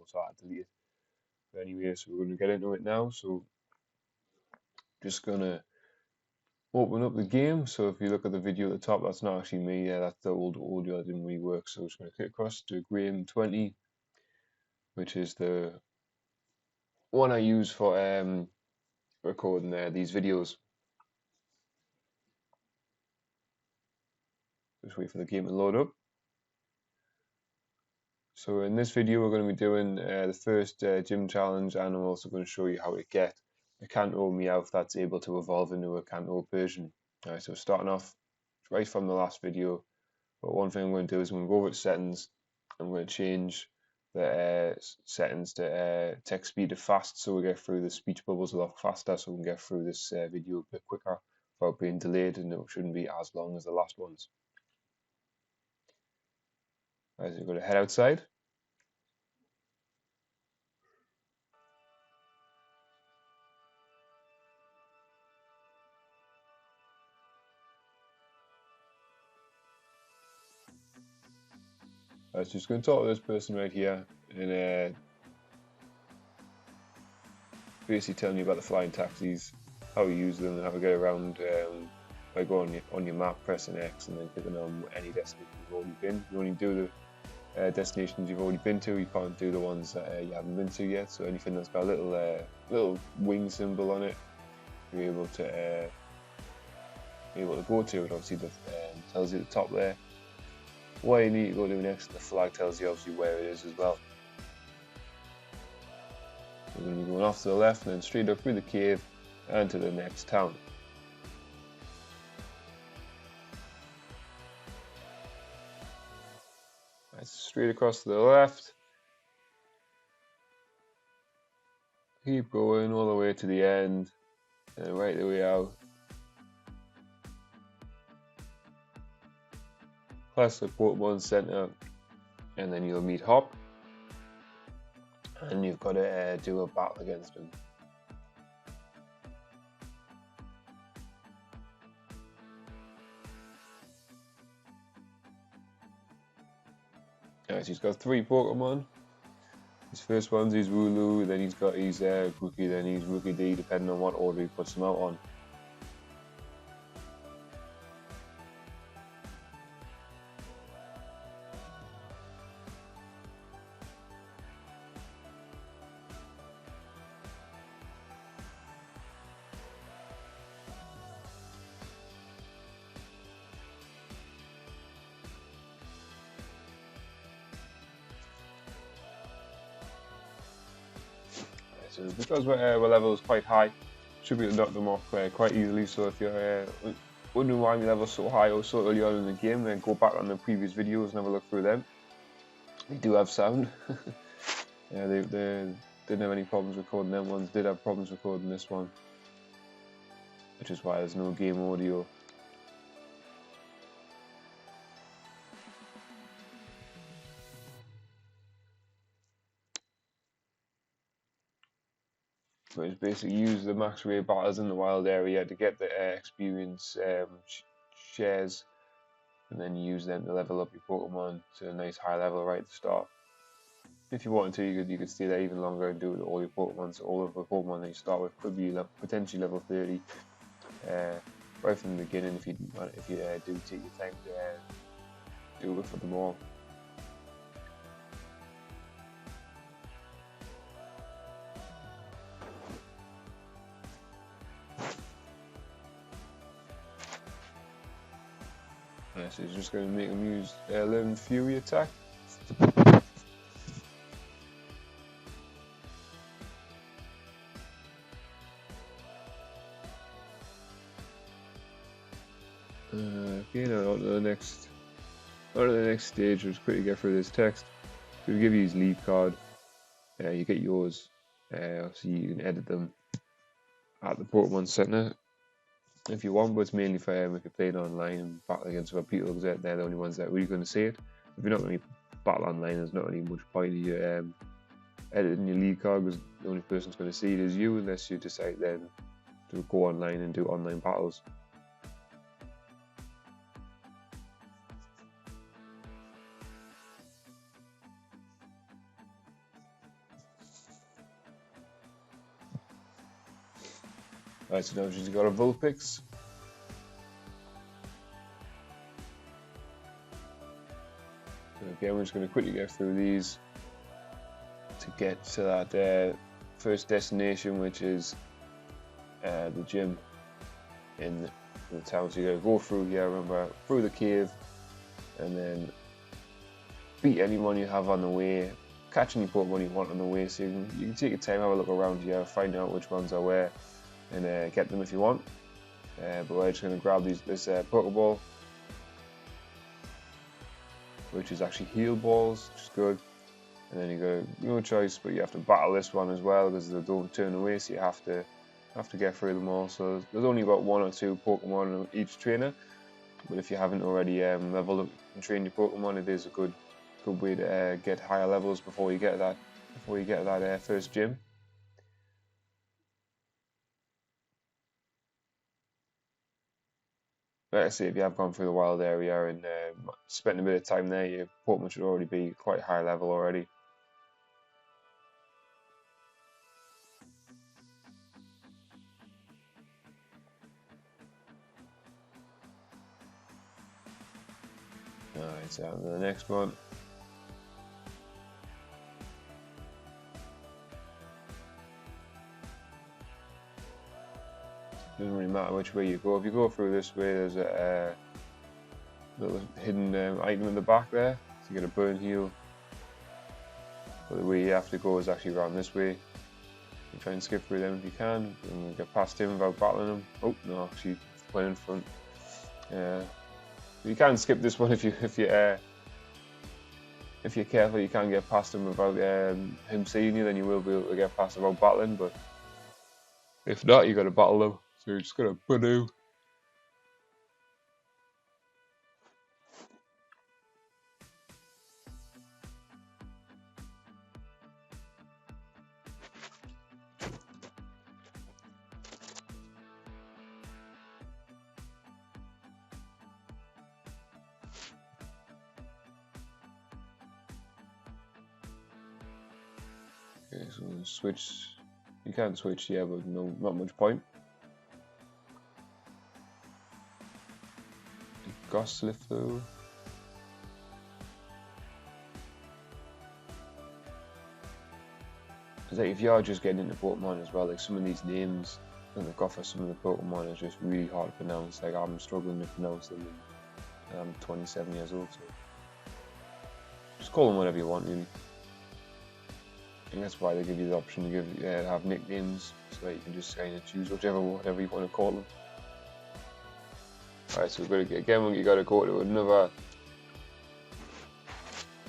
so I delete it. But anyway, so we're going to get into it now. So just going to open up the game. So if you look at the video at the top, that's not actually me. Yeah, that's the old audio that didn't really work. So I'm just going to click across to Graham 20, which is the one I use for recording these videos. Just wait for the game to load up. So in this video we're going to be doing the first gym challenge, and I'm also going to show you how to get a Kanto Meowth that's able to evolve into a Kanto Persian. Alright, so starting off right from the last video, but one thing I'm going to do is I'm going to go over to settings. I'm going to change the settings to text speed to fast, so we get through the speech bubbles a lot faster, so we can get through this video a bit quicker without being delayed, and it shouldn't be as long as the last ones. Alright, so we're going to head outside. I was just going to talk to this person right here and basically telling you about the flying taxis, how you use them, and how to get around by going on your map, pressing X, and then clicking on any destination you've already been. You only do the destinations you've already been to. You can't do the ones that you haven't been to yet. So anything that's got a little wing symbol on it, you're able to go to. It obviously tells you at the top there where you need to go to next. The flag tells you obviously where it is as well. We're going to be going off to the left and then straight up through the cave and to the next town. That's straight across to the left. Keep going all the way to the end and right the way out. Past the Pokemon Center, and then you'll meet Hop, and you've got to do a battle against him. Alright, so he's got 3 Pokemon. His first one's his Wooloo, then he's got his Grookey, then his Rookie D, depending on what order he puts them out on. So because our level is quite high, should be able to knock them off quite easily. So if you're wondering why my level's so high or so early on in the game, then go back on the previous videos and have a look through them. They do have sound. Yeah, they didn't have any problems recording them ones. Did have problems recording this one, which is why there's no game audio. But it's basically use the max rate battles in the wild area to get the experience shares, and then use them to level up your Pokemon to a nice high level right at the start. If you wanted to, you could stay there even longer and do it with all your Pokemon. So all of the Pokemon that you start with could be potentially level 30 right from the beginning if you do take your time to do it for them all. So he's just going to make him use Learn Fury attack. Okay, now on to the next stage. We'll just quickly get through this text. So we'll give you his lead card. You get yours. So you can edit them at the Pokemon Center if you want, but it's mainly for if you're playing online and battle against other people, because they're the only ones that are really going to see it. If you're not going to battle online, there's not really much point in you editing your lead card, because the only person who's going to see it is you, unless you decide then to go online and do online battles. Alright, so now she's got a Vulpix. So again, we're just going to quickly get through these to get to that first destination, which is the gym in the town. So you got to go through here, remember, through the cave, and then beat anyone you have on the way, catch any Pokemon you want on the way. So you can take your time, have a look around here, find out which ones are where, and get them if you want. But we're just going to grab this Pokeball, which is actually heal balls, which is good. And then you got no choice, but you have to battle this one as well because they don't turn away, so you have to get through them all. So there's only about 1 or 2 Pokemon in each trainer, but if you haven't already leveled up and trained your Pokemon, it is a good way to get higher levels before you get that first gym. Like I say, if you have gone through the wild area and spent a bit of time there, your Pokemon should already be quite high level already. Alright, so on to the next one. Doesn't really matter which way you go. If you go through this way, there's a little hidden item in the back there, so you get a burn heal. But the way you have to go is actually around this way. You try and skip through them if you can, and get past him without battling him. Oh no, actually went in front. You can skip this one if you're careful. You can get past him without him seeing you. Then you will be able to get past him without battling. But if not, you got to battle them. So you're just gonna Badoo. Okay, so we'll switch. You can switch, yeah, but no, not much point. Goslif though. Because like, if you are just getting into Pokemon as well, like some of these names that they've got for some of the Pokemon is just really hard to pronounce. Like I'm struggling to pronounce them, and I'm 27 years old, so just call them whatever you want, really. And that's why they give you the option to have nicknames, so that you can just kind of choose whatever you want to call them. Alright, so we've got to get again. You got to go to another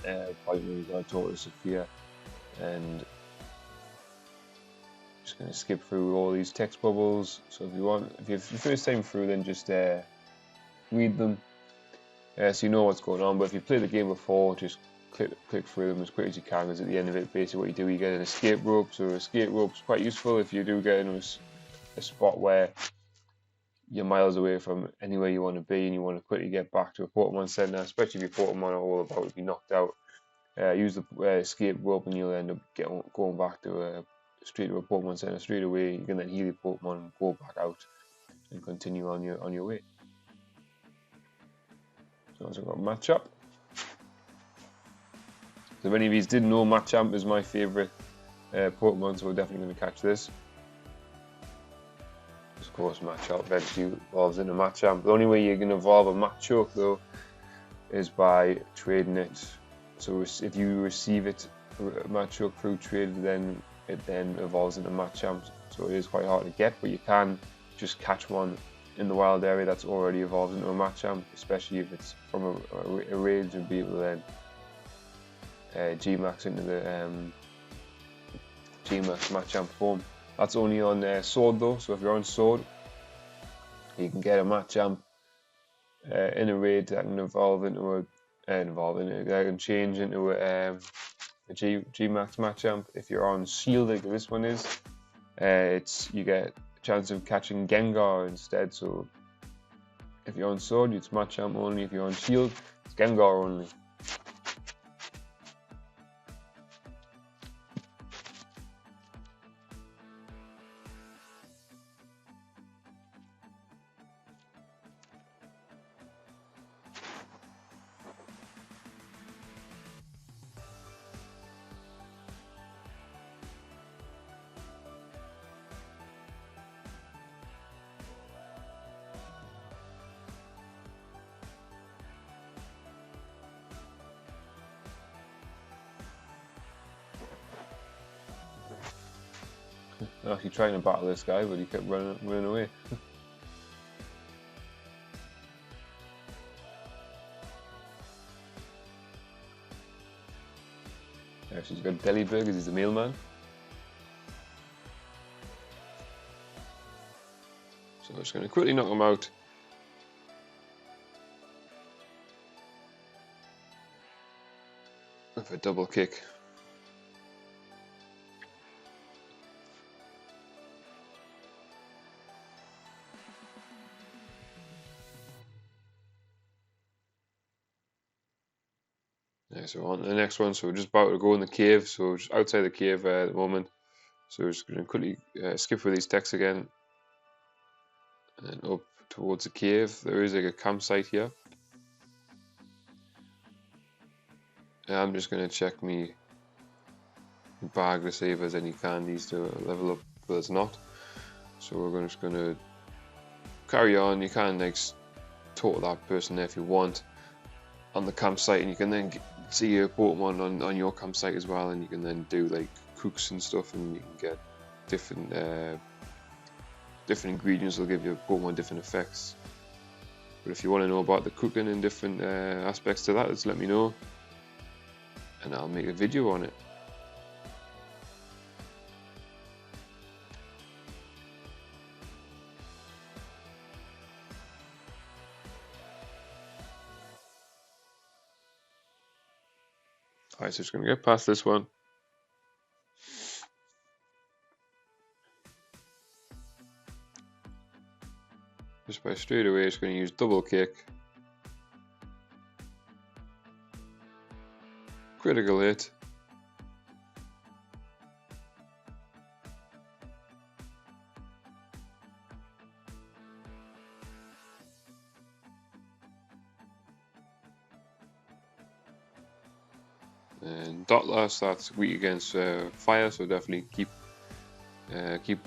point where you got to talk to Sophia, and just going to skip through all these text bubbles. So if you're your first time through, then just read them, so you know what's going on. But if you played the game before, just click through them as quick as you can, because at the end of it, basically what you do, you get an escape rope. So escape rope's quite useful if you do get into a spot where you're miles away from anywhere you want to be and you want to quickly get back to a Pokemon Center, especially if your Pokemon are all about to be knocked out. Use the escape rope and you'll end up going back to straight to a Pokemon Center straight away. You can then heal your Pokemon and go back out and continue on your way. So I've got Matchup. So if any of you didn't know, Machamp is my favourite Pokemon, so we're definitely going to catch this. Of course, Machamp eventually evolves into Machamp. The only way you can evolve a Machoke, though, is by trading it. So if you receive it, Machoke through trade, then it evolves into Machamp. So it is quite hard to get, but you can just catch one in the wild area that's already evolved into a Machamp, especially if it's from a raid, and be able to then G-Max into the G-Max Machamp form. That's only on Sword though, so if you're on Sword, you can get a Machamp in a raid that can that can change into a G-Max Machamp. If you're on Shield, like this one is, you get a chance of catching Gengar instead. So if you're on Sword, it's Machamp only. If you're on Shield, it's Gengar only. I was actually trying to battle this guy, but he kept running away. She's got deli burgers, he's the mailman. So I'm just going to quickly knock him out. With a double kick. Yeah, so on to the next one. So we're just about to go in the cave. So we're just outside the cave at the moment. So we're just going to quickly skip through these texts again. And up towards the cave. There is like a campsite here. And I'm just going to check my bag to see if there's any candies to level up. But there's not. So we're just going to carry on. You can like talk to that person there if you want on the campsite, and you can then see your Pokemon on your campsite as well, and you can then do like cooks and stuff, and you can get different ingredients will give your Pokemon different effects. But if you want to know about the cooking and different aspects to that, just let me know and I'll make a video on it. Alright, so just going to get past this one. Just by straight away, just going to use double kick. Critical hit. And Dotlast, that's weak against fire, so definitely keep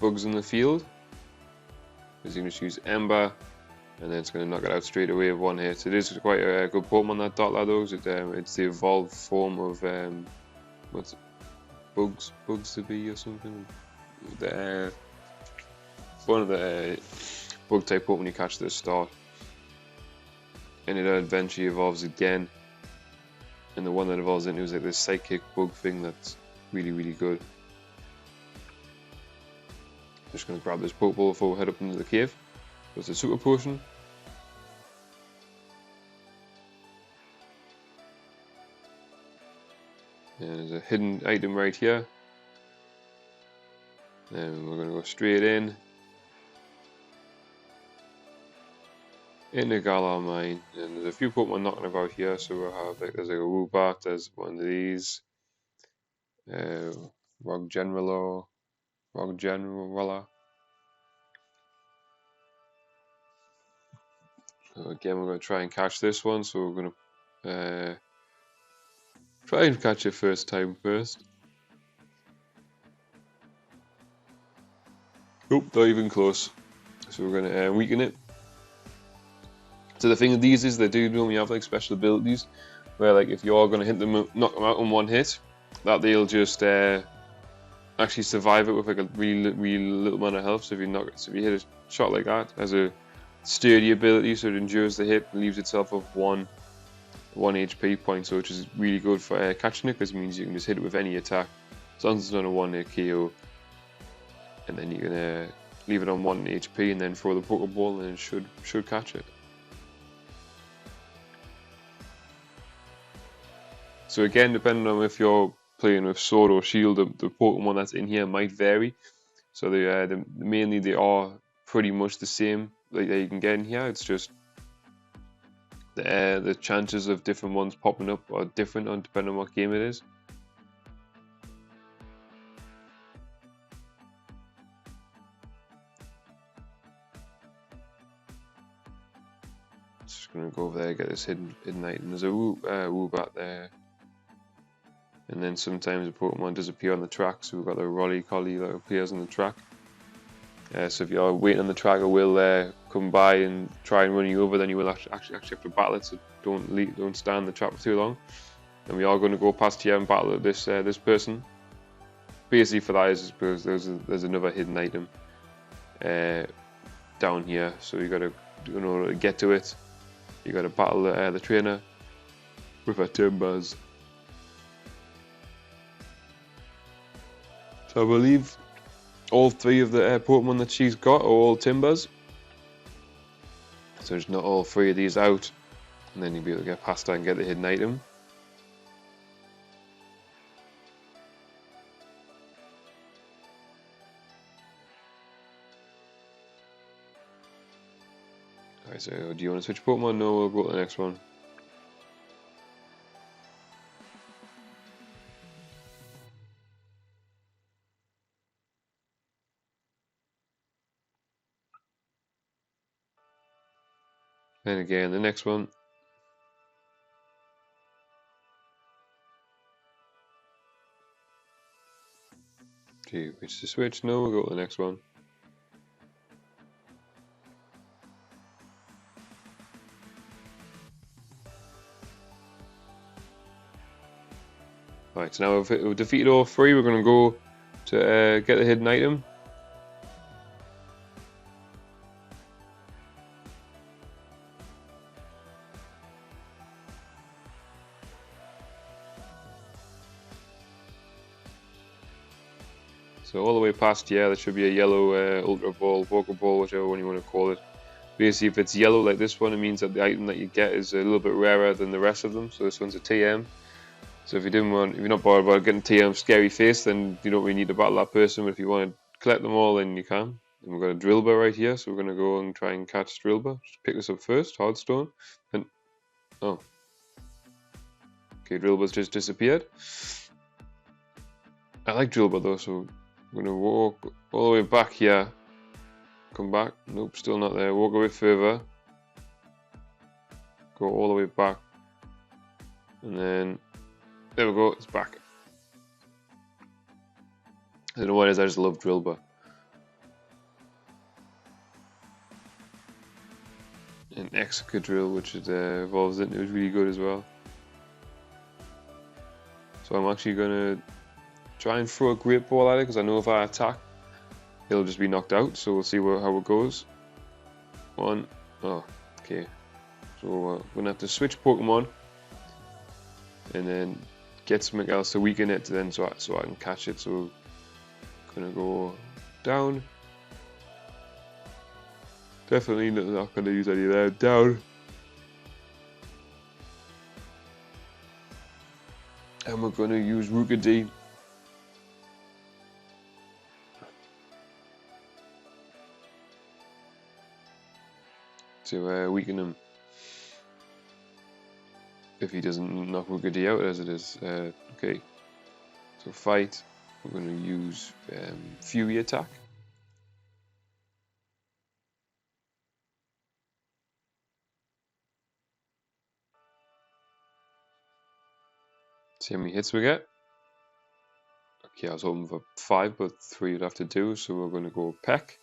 bugs in the field. Because you can just use Ember, and then it's going to knock it out straight away with one hit. It is quite a good Pokemon, that Dotlast though. It's the evolved form of what's it? Bugs to be or something. One of the bug type Pokemon you catch at the start, and it eventually evolves again. And the one that evolves into is like this psychic bug thing that's really, really good. Just going to grab this Pokeball before we head up into the cave. There's a Super Potion. And there's a hidden item right here. And we're going to go straight in. In the Galar Mine, and there's a few Pokemon knocking about here, so we'll have like, there's like a Woobat, there's one of these, Roggenrola. So again, we're going to try and catch this one, so we're going to try and catch it first time first. Nope, not even close. So we're going to weaken it. So the thing with these is they do normally have like special abilities where like if you are going to hit them, knock them out in one hit, that they'll just actually survive it with like a really little amount of health. So if you hit a shot like that, as a sturdy ability, so it endures the hit and leaves itself with one HP point, so which is really good for catching it, because it means you can just hit it with any attack as long as it's not a 1-hit KO, and then you can leave it on 1 HP and then throw the Pokeball and it should catch it. So again, depending on if you're playing with Sword or Shield, the Pokemon that's in here might vary. So mainly they are pretty much the same that you can get in here. It's just the chances of different ones popping up are different depending on what game it is. Just gonna go over there, get this hidden item. There's a Woobat there. And then sometimes a Pokemon does appear on the track, so we've got the Rolly-Collie that appears on the track. So if you're waiting on the track, it will come by and try and run you over, then you will actually have to battle it, so don't stand in the trap for too long. And we are going to go past here and battle this person. basically for that is because there's another hidden item down here, so you gotta, in order to get to it, you gotta battle the trainer with her timbers. So I believe all 3 of the Pokemon that she's got are all timbers. So just not all 3 of these out, and then you'll be able to get past that and get the hidden item. Alright, so do you want to switch Pokemon? No, we'll go to the next one. Then again, the next one. Do you wish to switch? No, we'll go to the next one. Right, so now we've defeated all 3, we're going to go to get the hidden item. So all the way past here, there should be a yellow Ultra Ball, Pokeball, whichever one you want to call it. Basically, if it's yellow like this one, it means that the item that you get is a little bit rarer than the rest of them. So this one's a TM. So if you're not bothered about getting TM scary face, then you don't really need to battle that person. But if you want to collect them all, then you can. And we've got a Drillbur right here, so we're going to go and try and catch Drillbur. Just pick this up first, Hardstone. And oh, okay, Drillbur's just disappeared. I like Drillbur though, so I'm going to walk all the way back here. Come back. Nope, still not there. Walk a bit further. Go all the way back. And then there we go, it's back. I don't know what it is, I just love Drillbur. And Excadrill, which it evolves into, is really good as well. So I'm actually going to try and throw a Great Ball at it, because I know if I attack, it'll just be knocked out. So we'll see how it goes. Oh, okay. So we're going to have to switch Pokemon. And then get something else to weaken it, then so I can catch it. So gonna go down. Definitely not gonna use any of that. Down. And we're gonna use Rookidee. To weaken him. If he doesn't knock Rookidee out as it is. Okay. So fight. We're going to use Fury attack. See how many hits we get. Okay, I was hoping for 5, but 3 would have to do. So we're going to go Peck.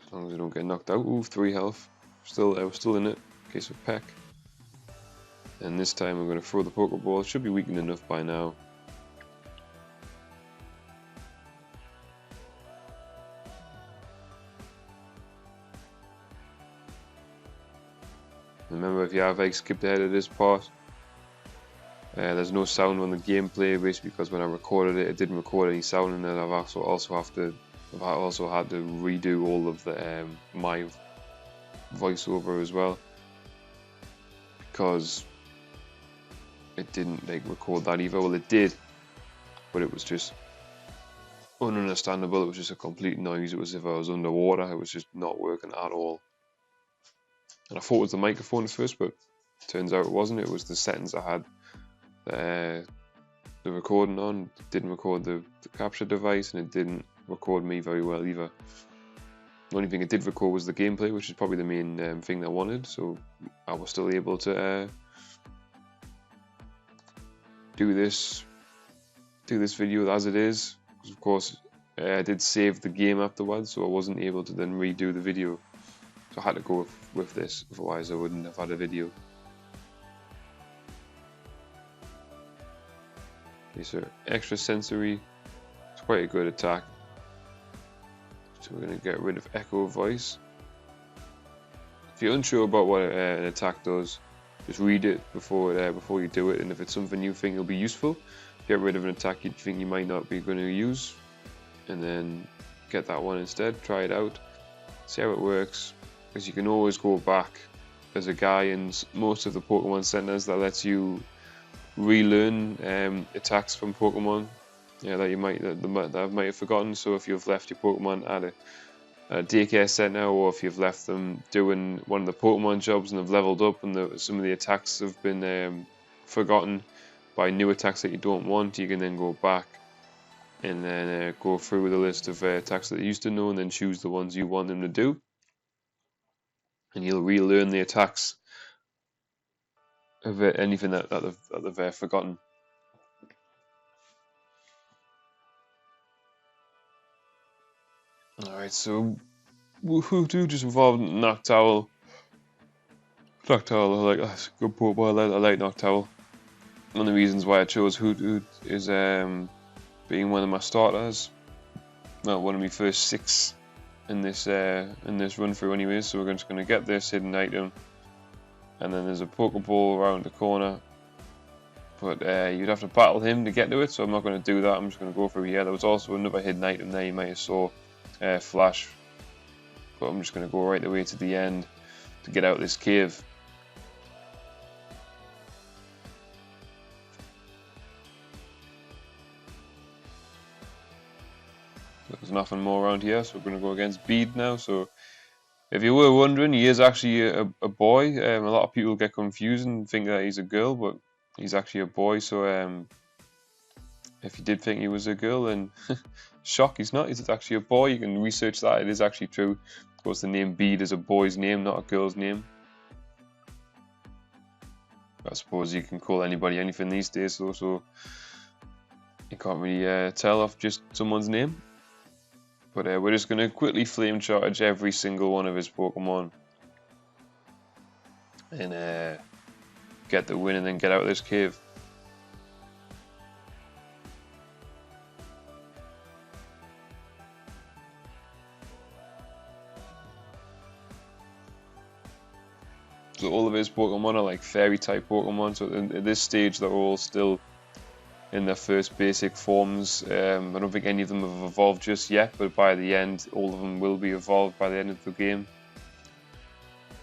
As long as we don't get knocked out. Ooh, 3 health. We're still in it. Okay, so Peck. And this time we're going to throw the Pokeball. It should be weakened enough by now. Remember, if you have skipped ahead of this part, there's no sound on the gameplay, basically because when I recorded it, it didn't record any sound, and then I've also had to redo all of the my voiceover as well, because it didn't record that either. Well, it did, but it was just ununderstandable. It was just a complete noise. It was as if I was underwater. It was just not working at all. And I thought it was the microphone at first, but it turns out it wasn't. It was the settings I had the recording on. It didn't record the capture device, and it didn't record me very well either. The only thing it did record was the gameplay, which is probably the main thing I wanted, so I was still able to do this video as it is. Because of course I did save the game afterwards, so I wasn't able to then redo the video. So I had to go with this, otherwise I wouldn't have had a video. These are extra sensory. It's quite a good attack. So we're going to get rid of Echo Voice. If you're unsure about what an attack does, just read it before you do it, and if it's something you think will be useful, get rid of an attack you think you might not be going to use, and then get that one instead. Try it out, see how it works, because you can always go back. There's a guy in most of the Pokemon centers that lets you relearn attacks from Pokemon that you might have forgotten. So if you've left your Pokemon at a daycare center, or if you've left them doing one of the Pokemon jobs and they've leveled up and some of the attacks have been forgotten by new attacks that you don't want, you can then go back and then go through the list of attacks that you used to know and then choose the ones you want them to do, and you'll relearn the attacks of anything that they've forgotten. Alright, so Woohoo just evolved Noctowl. Noctowl, I like, that's a good Pokemon. I like Noctowl. One of the reasons why I chose Hoot is being one of my starters. Well, one of my first 6 in this run through anyways. So we're just going to get this hidden item, and then there's a Pokeball around the corner, but you'd have to battle him to get to it, so I'm not going to do that. I'm just going to go through here. There was also another hidden item there, you might have saw, Flash, but I'm just going to go right the way to the end to get out of this cave. There's nothing more around here, so we're going to go against Bede now. So if you were wondering, he is actually a boy. A lot of people get confused and think that he's a girl, but he's actually a boy. So if you did think he was a girl, then shock, he's not. He's actually a boy. You can research that. It is actually true. Of course, the name Bede is a boy's name, not a girl's name. I suppose you can call anybody anything these days, so you can't really tell off just someone's name. But we're just going to quickly flame charge every single one of his Pokemon and get the win and then get out of this cave. So all of his Pokemon are like fairy type Pokemon, so at this stage they're all still in their first basic forms. I don't think any of them have evolved just yet, but by the end all of them will be evolved by the end of the game.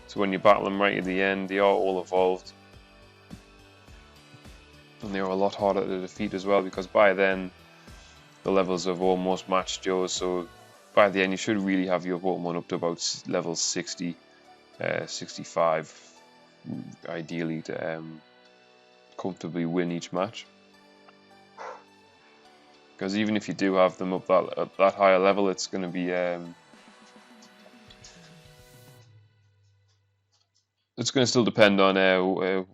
So when you battle them right at the end, they are all evolved, and they are a lot harder to defeat as well, because by then the levels have almost matched yours. So by the end you should really have your Pokemon up to about level 60, 65 ideally, to comfortably win each match. Because even if you do have them up that higher level, it's going to be it's going to still depend on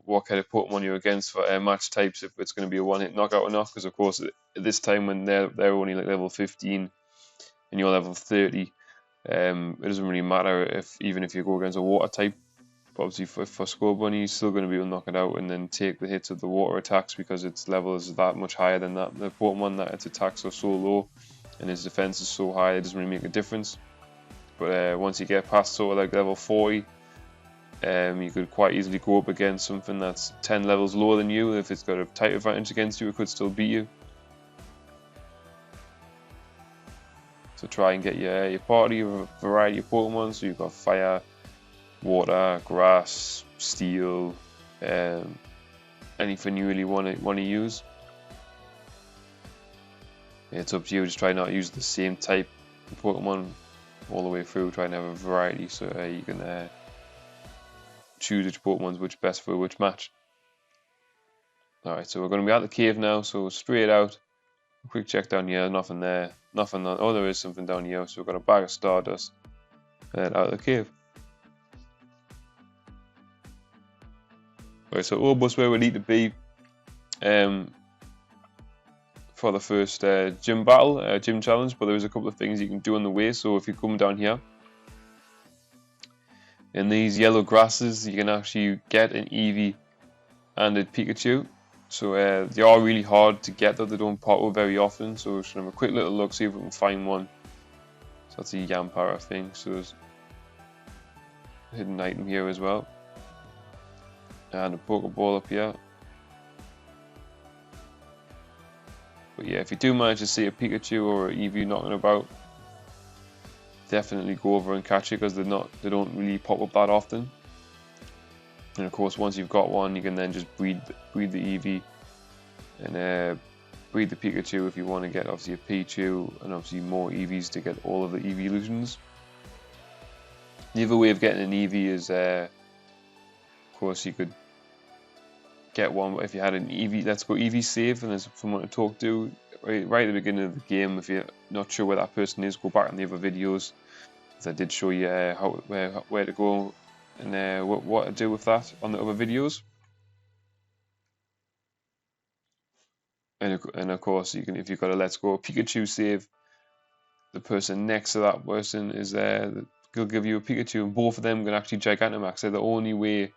what kind of Pokemon you're against for match types. If it's going to be a one-hit knockout or not, because of course at this time when they're only like level 15 and you're level 30, it doesn't really matter even if you go against a water type. But obviously for Scorbunny, he's still going to be able to knock it out and then take the hits of the water attacks, because its level is that much higher than the Pokemon, that its attacks are so low and his defense is so high, it doesn't really make a difference. But once you get past sort of like level 40, you could quite easily go up against something that's 10 levels lower than you. If it's got a type advantage against you, it could still beat you. So try and get your party of a variety of Pokemon. So you've got fire, water, grass, steel, anything you really want to use. It's up to you. Just try not to use the same type of Pokemon all the way through. Try and have a variety, so you can choose which Pokemon's which best for which match. Alright, so we're going to be at the cave now, so straight out. Quick check down here, nothing there, nothing. Oh, there is something down here, so we've got a bag of Stardust and out of the cave. Right, so almost where we need to be for the first gym battle, gym challenge, but there's a couple of things you can do on the way. So if you come down here, in these yellow grasses, you can actually get an Eevee and a Pikachu. So they are really hard to get, though they don't pop up very often. So we're just gonna have a quick little look, see if we can find one. So that's a Yampara thing. So there's a hidden item here as well, and a Pokeball up here. But yeah, if you do manage to see a Pikachu or an Eevee knocking about, definitely go over and catch it, because they don't really pop up that often. And of course, once you've got one, you can then just breed the Eevee and breed the Pikachu if you want to get obviously a Pichu and obviously more Eevees to get all of the Eeveelutions. The other way of getting an Eevee is, of course, you could get one if you had an Eevee. Let's go Eevee save, and there's someone to talk to right at the beginning of the game. If you're not sure where that person is, go back on the other videos, as I did show you where to go and what to do with that on the other videos. And of course, you can, if you've got a Let's Go Pikachu save, the person next to that person is they'll give you a Pikachu, and both of them can actually Gigantamax. So the only way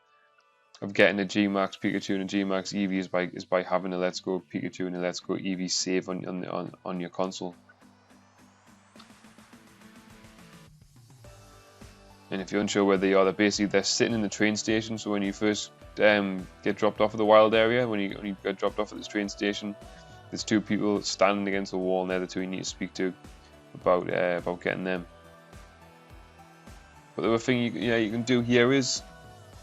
of getting a G-Max Pikachu and a G-Max Eevee is by having a Let's Go Pikachu and a Let's Go Eevee save on your console. And if you're unsure where they are, they're sitting in the train station. So when you first get dropped off at the wild area, when you get dropped off at this train station, there's two people standing against the wall, and they're the two you need to speak to about getting them. But the other thing you can do here is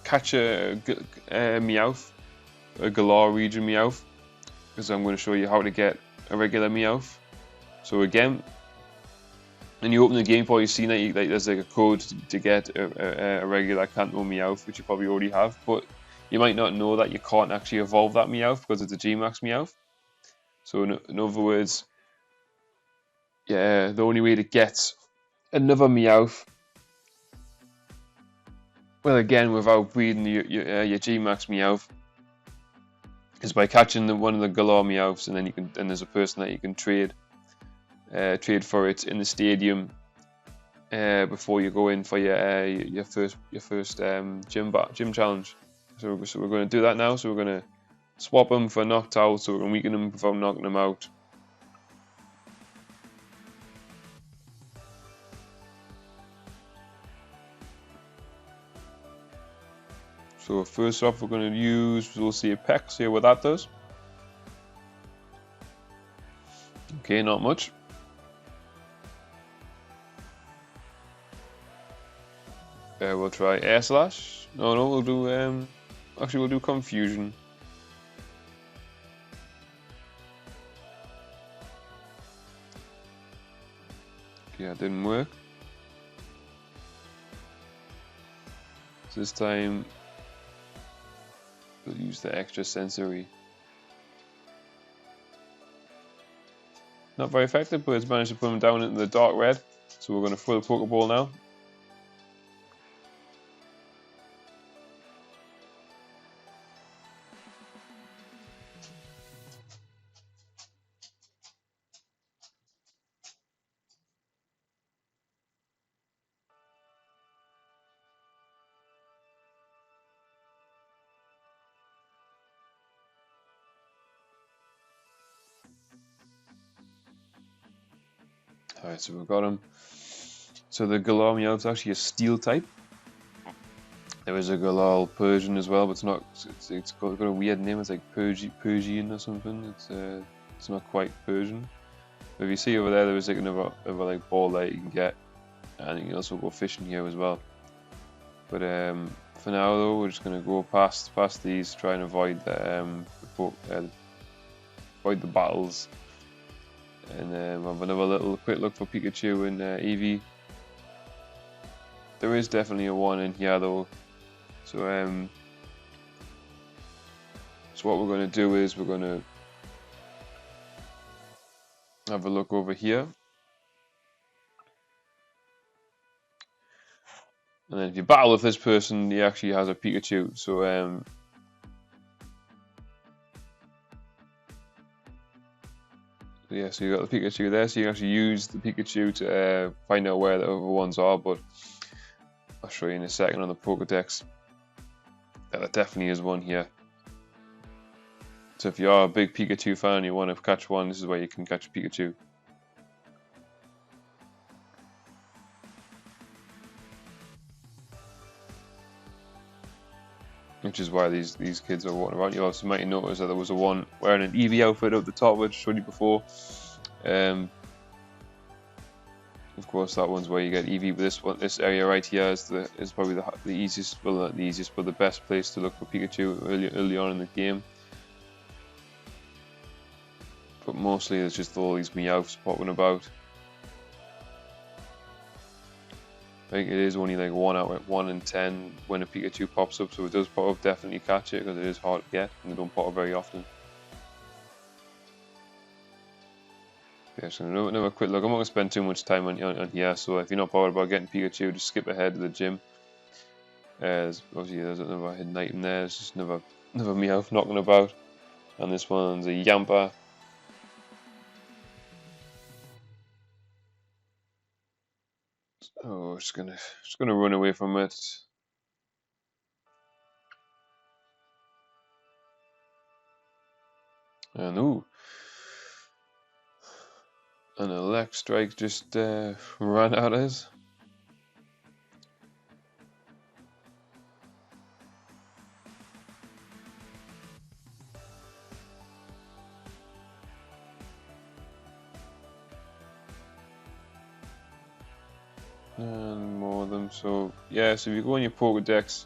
catch a Meowth, a Galar region Meowth, because I'm going to show you how to get a regular Meowth. So again, when you open the game, you've seen that there's like a code to get a regular Kanto Meowth, which you probably already have, but you might not know that you can't actually evolve that Meowth because it's a G-Max Meowth. So in other words, yeah, the only way to get another Meowth, well, again, without breeding your G-Max Meowth, is by catching one of the Galar Meowths, and then there's a person that you can trade for it in the stadium before you go in for your first gym challenge. So we're going to do that now. So we're going to swap them for knocked out, so we can weaken them without knocking them out. So first off, we'll see a peck, see what that does. Okay, not much. We'll try Air Slash. No, we'll do actually we'll do Confusion. Okay, that didn't work. So this time we'll use the extra sensory. Not very effective, but it's managed to put him down into the dark red. So we're going to throw the Pokeball now. Alright, so we've got him. So the Galar Meowth is actually a steel type. There is a Galar Persian as well, but it's got a weird name. It's like Persian or something. It's not quite Persian. But if you see over there is like another like ball that you can get, and you can also go fishing here as well. But for now though, we're just gonna go past these, try and avoid the battles. And have another quick look for Pikachu and Eevee. There is definitely a one in here though. So what we're going to do is we're going to have a look over here. And then if you battle with this person, he actually has a Pikachu. So yeah, so you got the Pikachu there, so you can actually use the Pikachu to find out where the other ones are, but I'll show you in a second on the Pokedex. There definitely is one here. So if you are a big Pikachu fan and you want to catch one, this is where you can catch a Pikachu. Which is why these kids are walking around. You also might notice that there was a one wearing an Eevee outfit up the top, which I showed you before. Of course, that one's where you get Eevee. But this area right here is probably the easiest, well not the easiest, but the best place to look for Pikachu early on in the game. But mostly there's just all these Meowths popping about. I think it is only like 1 in 10 when a Pikachu pops up, so if it does pop up, definitely catch it because it is hard to get and they don't pop up very often. Yeah, so another quick look. I'm not going to spend too much time on here, so if you're not bothered about getting Pikachu, just skip ahead to the gym. Obviously there's another hidden item there, there's just another Meowth knocking about. And this one's a Yamper. Oh, just gonna run away from it. And ooh, an Elect Strike just ran at us. And more of them. So yeah, so if you go on your Pokedex,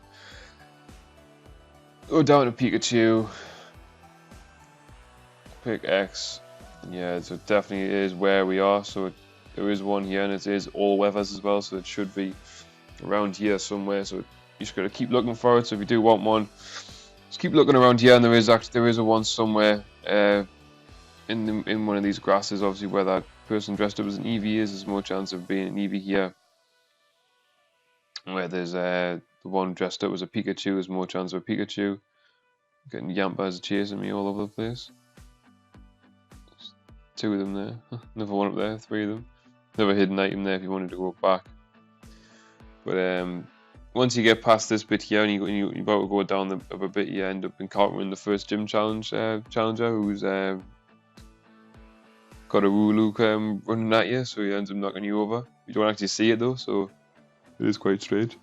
go down to Pikachu, pick X. Yeah, so it definitely is where we are. So there is one here, and it is all weathers as well. So it should be around here somewhere. So you just gotta keep looking for it. So if you do want one, just keep looking around here, and there is a one somewhere in one of these grasses. Obviously, where that person dressed up as an Eevee is, there's more chance of being an Eevee here. Where there's the one dressed up as a Pikachu, there's more chance of a Pikachu. Getting Yampas chasing me all over the place. There's 2 of them there. Another one up there, 3 of them. Another hidden item there if you wanted to go back. But once you get past this bit here and you're about to go down a bit, you end up encountering the first gym challenger who's got a Wooloo running at you, so he ends up knocking you over. You don't actually see it though, so it is quite strange.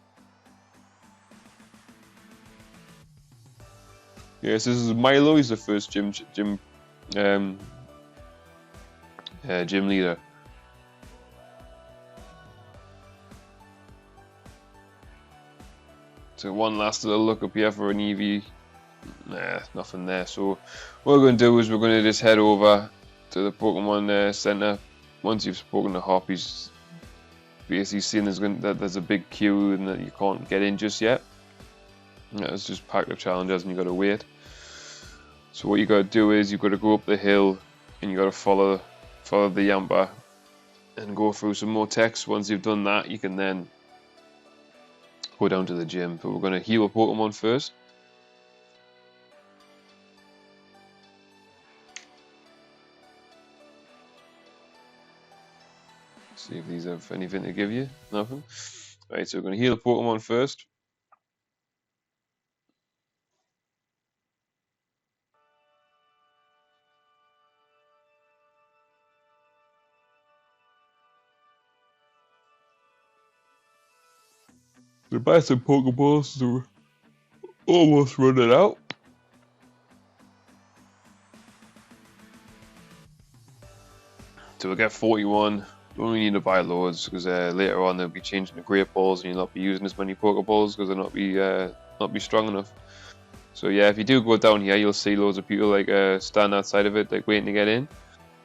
Yes, this is Milo. He's the first gym leader. So one last little look up here for an Eevee. Nah, nothing there. So what we're going to do is we're going to just head over to the Pokemon Center. Once you've spoken to Hop, he's basically seen that there's a big queue and that you can't get in just yet. It's just packed of challengers and you got to wait. So what you got to do is you've got to go up the hill and you got to follow the Yamper and go through some more text. Once you've done that, you can then go down to the gym. But we're going to heal a Pokemon first. See if these have anything to give you. Nothing. Right, so we're going to heal a Pokemon first. So buy some Pokeballs, so we're almost running out. So we'll get 41. Don't really need to buy loads because later on they'll be changing the Great Balls and you'll not be using as many Pokeballs because they'll not be strong enough. So yeah, if you do go down here, you'll see loads of people like stand outside of it, like waiting to get in.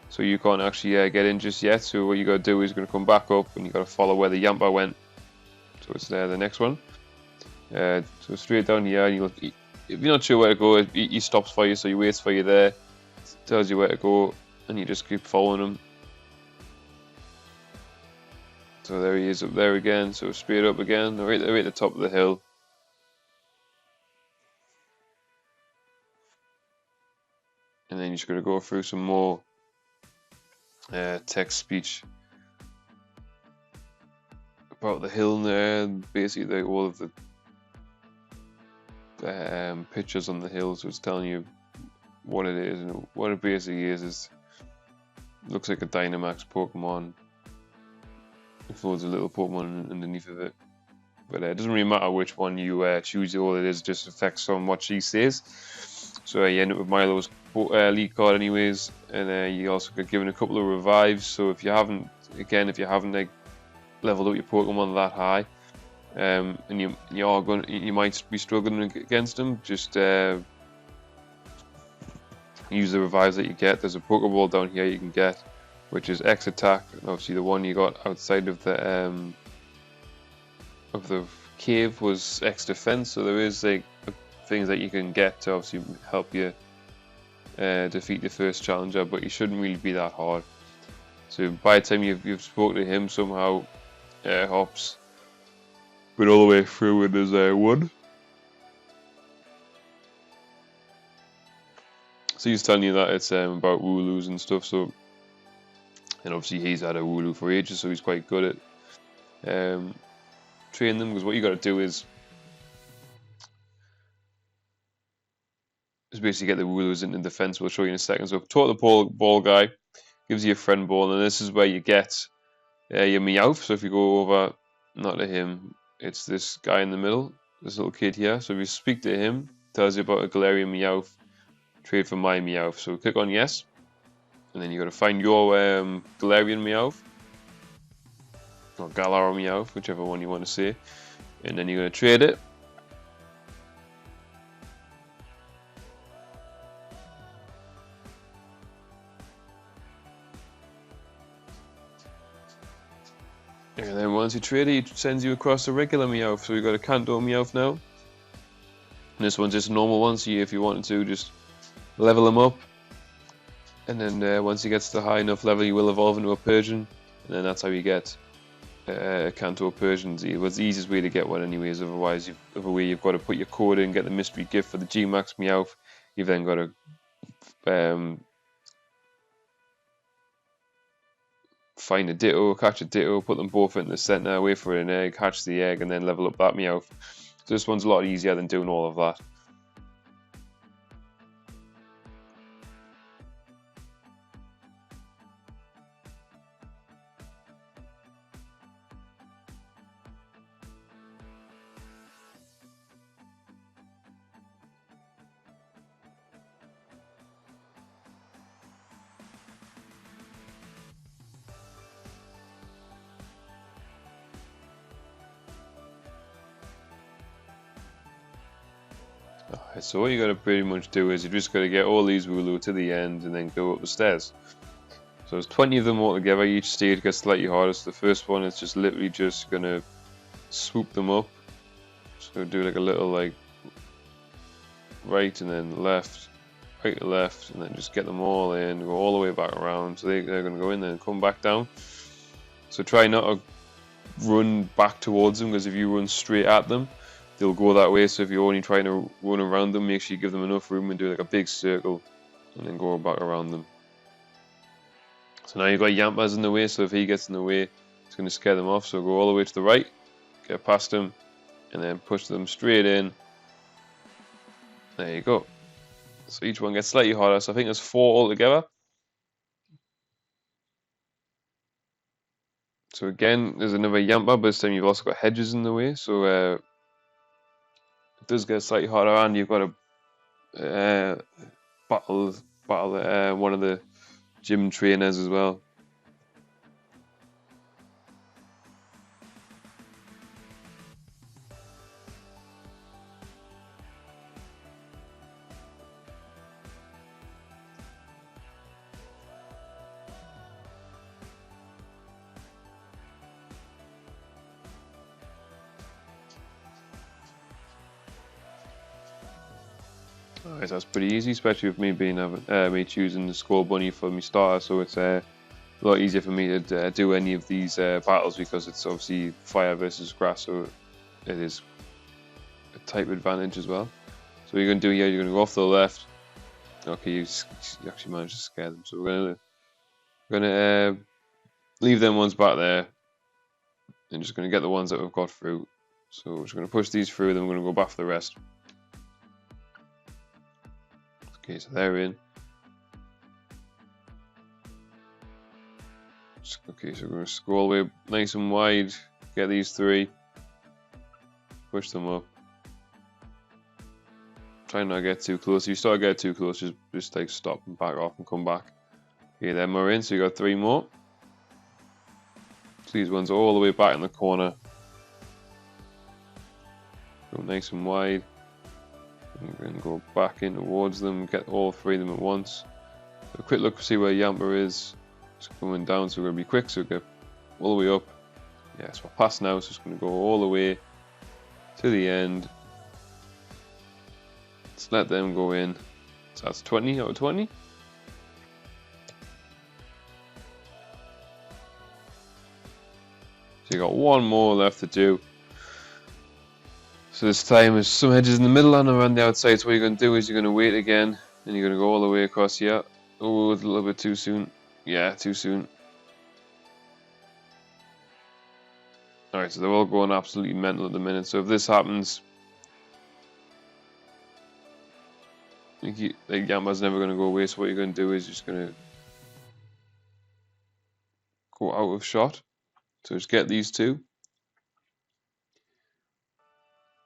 So you can't actually get in just yet. So what you got to do is you're going to come back up and you got to follow where the Yamper went. So it's there, the next one. So straight down here, and if you're not sure where to go, he stops for you, so he waits for you there, tells you where to go, and you just keep following him. So there he is up there again, so straight up again, right at the top of the hill. And then you just got to go through some more text speech about the hill there, basically all of the pictures on the hill, so it's telling you what it is, and what it basically is looks like a Dynamax Pokemon. With loads of little Pokemon underneath of it. But it doesn't really matter which one you choose, all it is just affects on what she says. So you end up with Milo's lead card anyways, and you also get given a couple of revives. So if you haven't like leveled up your Pokemon that high, and you might be struggling against them, just use the revives that you get. There's a Pokeball down here you can get, which is X attack, and obviously the one you got outside of the cave was X defense. So there is like things that you can get to obviously help you defeat the first challenger, but you shouldn't really be that hard. So by the time you've spoken to him, somehow Hops went all the way through and there's one. So he's telling you that it's about Wooloos and stuff. So, and obviously he's had a Wooloo for ages, so he's quite good at training them. Because what you got to do is basically get the Wooloos into defense. We'll show you in a second. So talk to the ball guy, gives you a friend ball, and this is where you get your Meowth. So if you go over, not to him, it's this guy in the middle, this little kid here. So if you speak to him, tells you about a Galarian Meowth, trade for my Meowth. So click on yes, and then you got to find your Galarian Meowth, or Galar Meowth, whichever one you want to say, and then you're going to trade it. And then once you trade it, it sends you across a regular Meowth. So we've got a Kanto Meowth now. And this one's just a normal one, so if you wanted to just level him up. And then once he gets to a high enough level, you will evolve into a Persian. And then that's how you get Kanto Persians. It was the easiest way to get one anyways. Otherwise, you've got to put your code in, get the mystery gift for the G-Max Meowth. You've then got to find a Ditto, catch a Ditto, put them both in the center, wait for an egg, hatch the egg, and then level up that Meowth. So this one's a lot easier than doing all of that. So what you got to pretty much do is you just got to get all these Wooloo to the end and then go up the stairs. So there's 20 of them all together. Each stage gets slightly harder. So the first one is just literally just gonna swoop them up. So do like a little like right and then left, right to left, and then just get them all in, go all the way back around. So they're gonna go in there and come back down. So try not to run back towards them, because if you run straight at them, they'll go that way. So if you're only trying to run around them, make sure you give them enough room and do like a big circle and then go back around them. So now you've got Yampas in the way, so if he gets in the way, it's going to scare them off. So go all the way to the right, get past him, and then push them straight in. There you go. So each one gets slightly harder. So I think there's 4 altogether. So again, there's another Yampa, but this time you've also got hedges in the way. So it does get slightly harder, and you've got to battle one of the gym trainers as well. Alright, so that's pretty easy, especially with me being me choosing the Skull Bunny for my starter. So it's a lot easier for me to do any of these battles, because it's obviously fire versus grass, so it is a type advantage as well. So what you're going to do here, you're going to go off to the left. Okay, you actually managed to scare them. So we're going to leave them ones back there, and just going to get the ones that we've got through. So we're just going to push these through, then we're going to go back for the rest. Okay, so they're in. Okay, so we're going to go all the way nice and wide, get these 3, push them up. Try not to get too close. If you start to get too close, just like stop and back off and come back. Okay, then we're in, so you got 3 more. So these ones are all the way back in the corner. Go nice and wide. And then go back in towards them, get all 3 of them at once. So a quick look to see where Yamper is. It's coming down, so we're going to be quick, so we get all the way up. Yeah, so we're past now, so it's going to go all the way to the end. Let's let them go in. So that's 20 out of 20. So you got 1 more left to do. So this time there's some edges in the middle and around the outside. So what you're going to do is you're going to wait again, and you're going to go all the way across here. Oh, it's a little bit too soon. Yeah, too soon. Alright, so they're all going absolutely mental at the minute. So if this happens, like Yamper's never going to go away. So what you're going to do is you're just going to go out of shot. So just get these 2.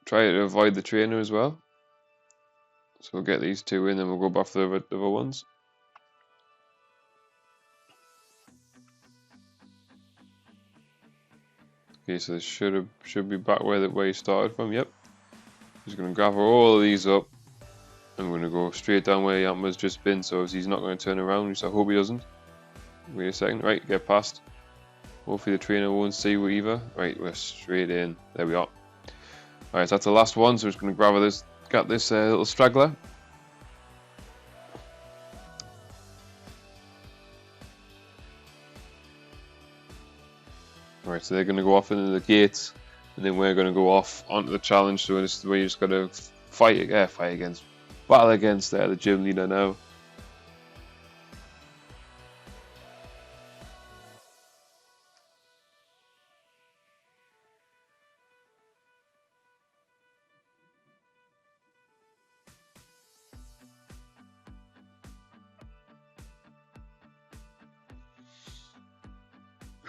Try to avoid the trainer as well. So we'll get these 2 in, and we'll go back for the other ones. Okay, so this should be back where you started from. Yep. Just going to gather all of these up. I'm going to go straight down where Yamper's just been, so he's not going to turn around, which I hope he doesn't. Wait a second. Right, get past. Hopefully the trainer won't see you either. Right, we're straight in. There we are. Alright, so that's the last one, so we're just going to grab this, got this little straggler. Alright, so they're going to go off into the gates, and then we're going to go off onto the challenge. So this is where you just got to battle against the gym leader now.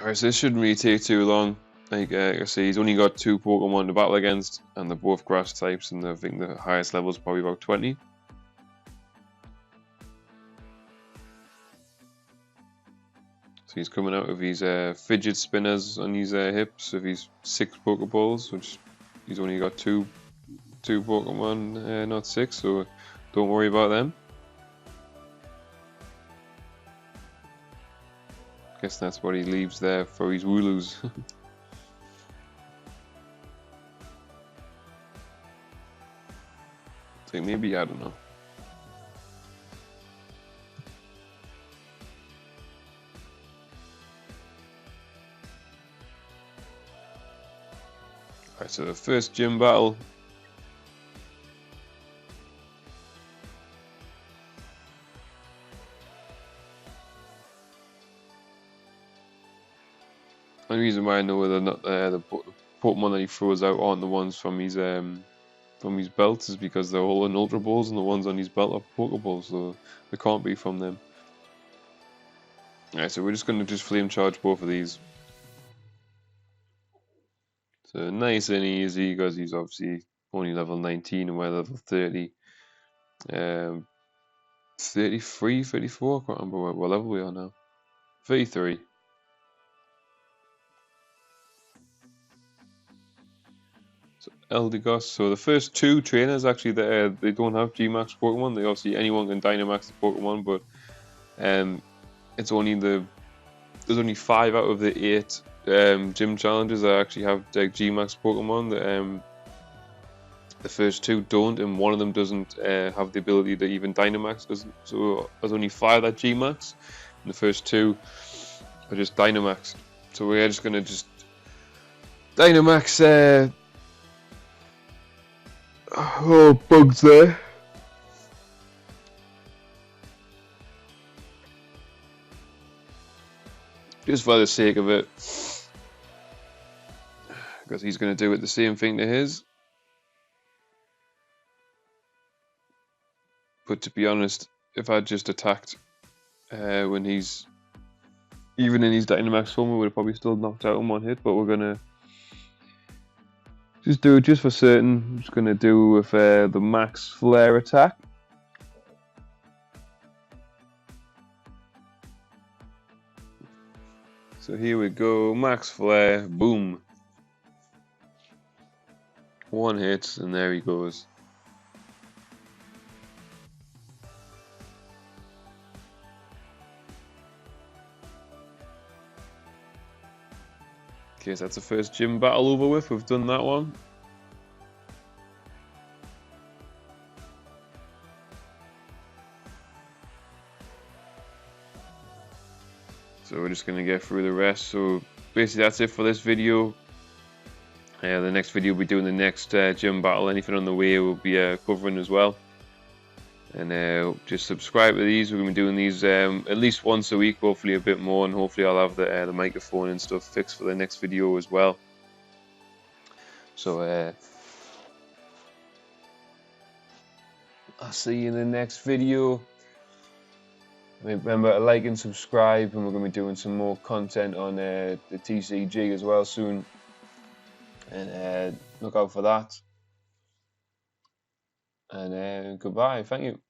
Alright, so this shouldn't really take too long. Like I say, he's only got 2 Pokemon to battle against, and they're both grass types, and I think the highest level is probably about 20. So he's coming out with his fidget spinners on his hips with his 6 Pokeballs, which he's only got two Pokemon, not 6, so don't worry about them. Guess that's what he leaves there for his Wooloos. So maybe, I don't know. Alright, so the first gym battle. The only reason why I know they're not the Pokemon that he throws out aren't the ones from his belts is because they're all in Ultra Balls, and the ones on his belt are Pokeballs, so they can't be from them. Alright, so we're just going to just flame charge both of these. So nice and easy, because he's obviously only level 19 and we're level 30. 33, 34, I can't remember what level we are now. 33. So Eldegoss. So the first 2 trainers actually they don't have Gmax Pokemon. They obviously anyone can Dynamax the Pokemon, but it's only there's only 5 out of the 8 gym challenges that actually have like Gmax Pokemon. The first 2 don't, and one of them doesn't have the ability to even Dynamax. So there's only 5 that Gmax, and the first 2 are just Dynamax. So we're just gonna Dynamax. Oh, bugs there. Just for the sake of it, because he's going to do it the same thing to his. But to be honest, if I just attacked when he's Even in his Dynamax form, we would have probably still knocked out in one hit, but we're gonna just do it just for certain. I'm just gonna do with the max flare attack. So here we go, max flare, boom. One hit, and there he goes. Okay, so that's the first gym battle over with. We've done that one. So we're just gonna get through the rest. So basically that's it for this video. The next video we'll be doing the next gym battle. Anything on the way we'll be covering as well. And just subscribe to these. We're gonna be doing these at least once a week, hopefully a bit more, and hopefully I'll have the microphone and stuff fixed for the next video as well. So I'll see you in the next video. Remember to like and subscribe, and we're going to be doing some more content on the TCG as well soon, and look out for that. And goodbye, thank you.